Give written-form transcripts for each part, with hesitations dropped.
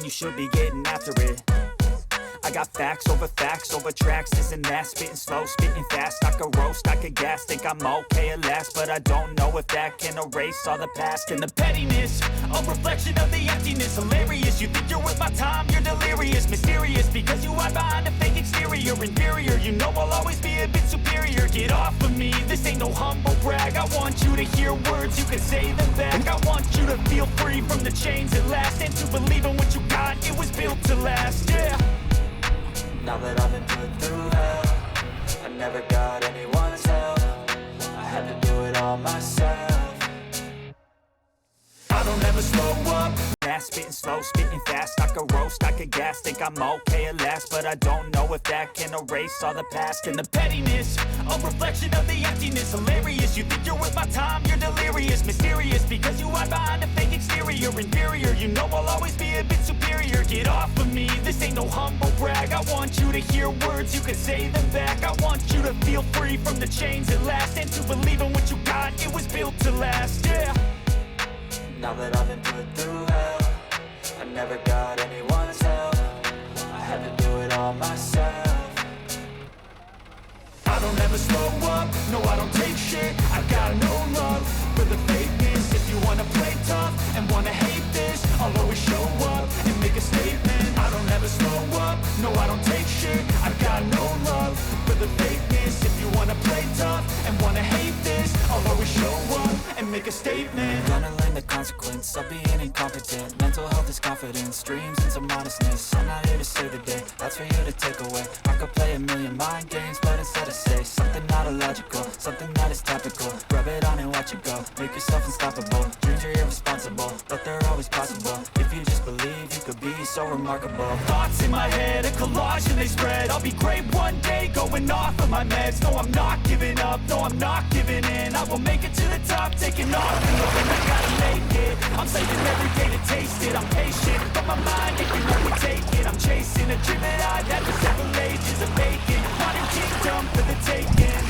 when you should be getting after it. I got facts over tracks, this and that. Spitting slow, spitting fast. I could roast, I could gas. Think I'm okay at last, but I don't know if that can erase all the past. And the pettiness, a reflection of the emptiness. Hilarious, you think you're worth my time, you're delirious. Mysterious, because you hide behind a fake exterior. Inferior, you know I'll always be a bit superior. Get off of me, this ain't no humble brag. I want you to hear words, you can say them back. I want you to feel free from the chains at last, and to believe in what you got, it was built to last, yeah. Now that I've been put through hell, I never got anyone's help. I had to do it all myself. I don't ever slow up. Spitting slow, spitting fast. I could roast, I could gas. Think I'm okay at last, but I don't know if that can erase all the past. And the pettiness, a reflection of the emptiness. Hilarious, you think you're worth my time, you're delirious. Mysterious, because you hide behind a fake exterior. Inferior, you know I'll always be a bit superior. Get off of me, this ain't no humble brag. I want you to hear words, you can say them back. I want you to feel free from the chains at last, and to believe in what you got, it was built to last, yeah. Now that I've been put through hell, I never got anyone's help. I had to do it all myself. I don't ever slow up, no I don't take shit. I got no love for the fakeness. If you wanna play tough and wanna hate this, I'll always show up and make a statement. I don't ever slow up, no I don't take shit. I got no love for the fakeness. If you wanna play tough and wanna hate this, I'll always show up and make a statement. Gonna learn the consequence of being incompetent. Mental health is confidence, dreams into modestness. I'm not here to save the day, that's for you to take away. I could play a million mind games, but instead I say something not illogical, something that is topical. Rub it on and watch it go, make yourself unstoppable. Dreams are irresponsible, but they're always possible. If you just believe, you could be so remarkable. Thoughts in my head, a collage and they spread. I'll be great one day, going off of my meds. No, I'm not giving up, no, I'm not giving in. I will make it to the top, taking off and looking, I gotta make it. I'm saving every day to taste it, I'm patient, but my mind, it can only take it. I'm chasing a dream that I've had for several ages of vacant. Modern kingdom for the taking.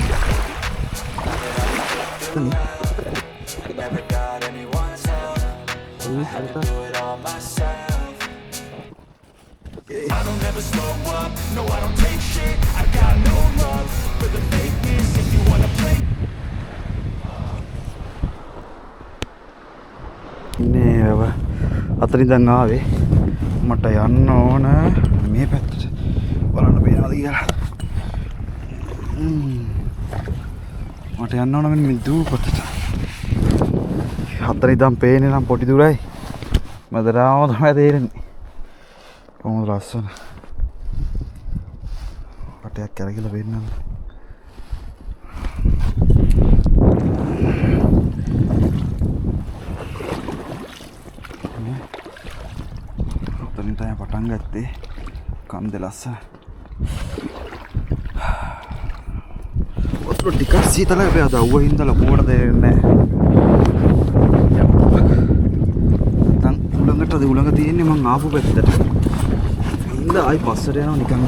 I never got anyone's help. I had to do it all myself. I don't ever slow up, no I don't take shit. I got no love for the fakeness. If you wanna play නේව අතරින් දැන් ආවේ මට යන්න ඕන මේ පැත්තට බලන්න පේනවාද කියලා මට යන්න ඕන මෙන්න මේ දූපතට හතර ඉඳන් පේන්නේ නම් පොඩි දුරයි මදරාම තමයි තේරෙන්නේ කොහොමද ලස්සන පටයක් කරගිලා වෙන්නද ඔතනින් තමයි පටන් ගත්තේ කන්ද ලස්සන ඔතන ටිකක් සීතලයි අපේ අද අවුව හින්දා ලොකුවට තේරෙන්නේ නැහැ උලඟට අද උලඟ තියෙන්නේ මං ආපු පැත්තට ඉඳ ආයි පස්සට යනවා නිකන්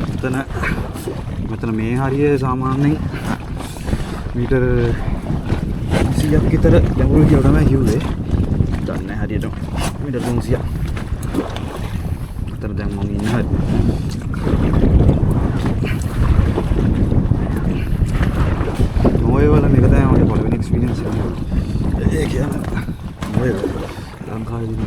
ඉඳලා මෙතන මේ හරිය සාමාන්‍යයෙන් මීටර 100ක් විතර ගැඹුරු කියලා තමයි කිව්වේ දන්නේ නැහැ හරියට මීටර 300ක් අතන දැන් මම ඉන්නේ හරි ඔය වල මේක තමයි මගේ පළවෙනි එක්ස්පීරියන්ස් එක ඒ කියන්නේ ඔය ලංකාවේ ඉන්න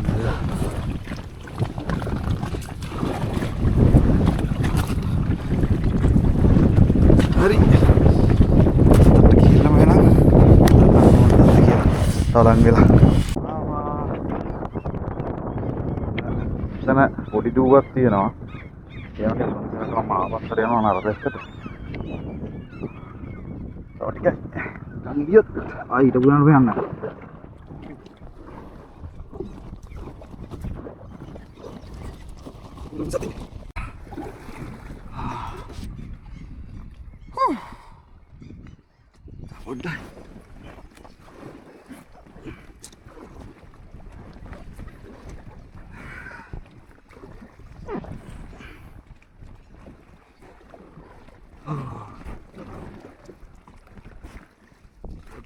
හරි තලන් වෙලා එතන පොඩි දුවක් තියෙනවා ඒ වගේ මම ආපස්සට යනවා නරදෙස්කට තව ටිකක් ගන් ගියොත් ආ ඊට ගුණාට යන්න පොඩ්ඩයි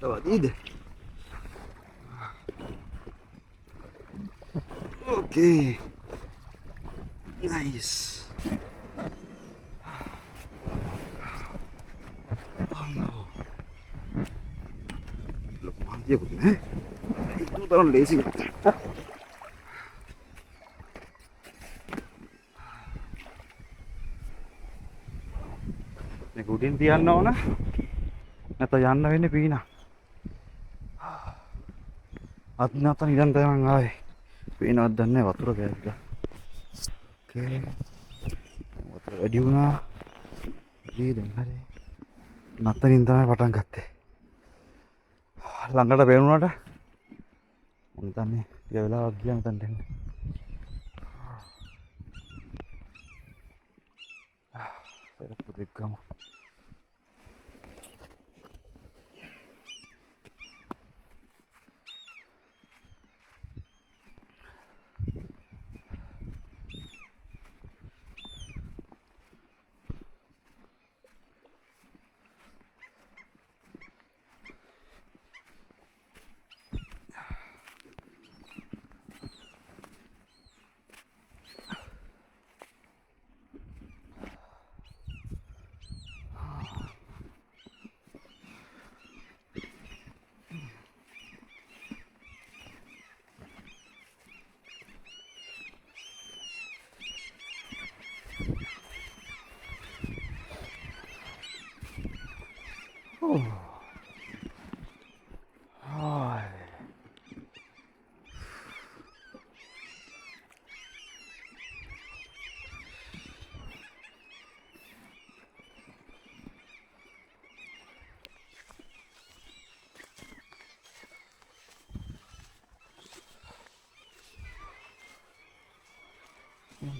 Давай, иди. Okay. Nice. Oh no. Look, mati aku nih. Itu tahun lazy. Nih kutin tian no na. Nata yan na ini pina. At nata nidan tayo ngai. Pina dan ne watur kaya. Okay. Watur adiuna. Ini dengar. Nata nidan patang katte. Langgar benu ada. Mungkin nih dia bilang lagi yang tandeng. Saya putih kamu.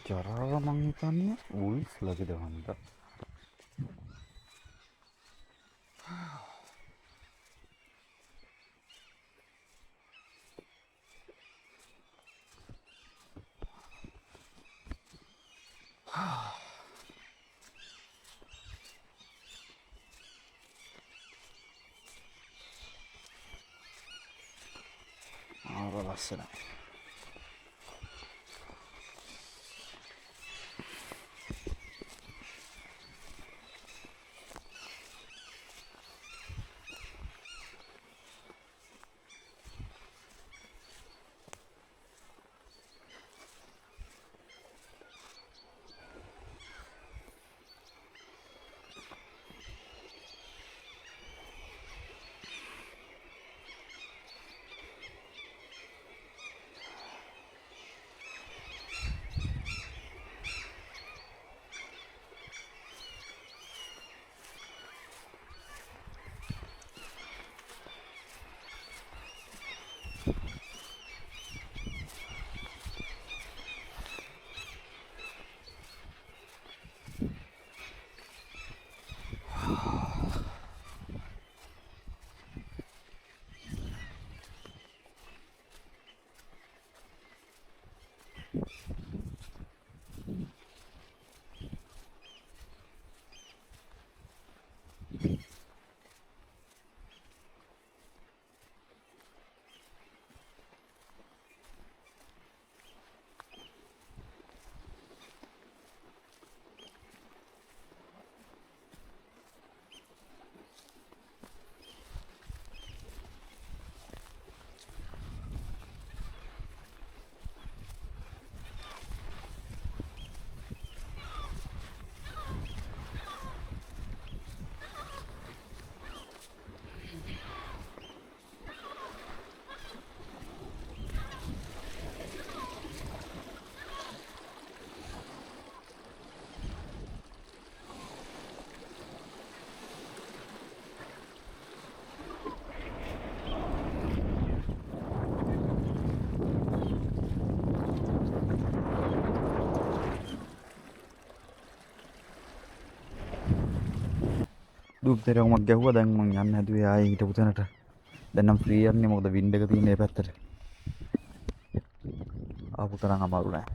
Cara mangitannya, wih lagi dah mantap. Apa rasanya? Duh, tadi aku mau gua dan menganeh tuh ya itu bukan ada. Dan nam free nih mau ada wind ke tini peter. Aku terang amalu lah.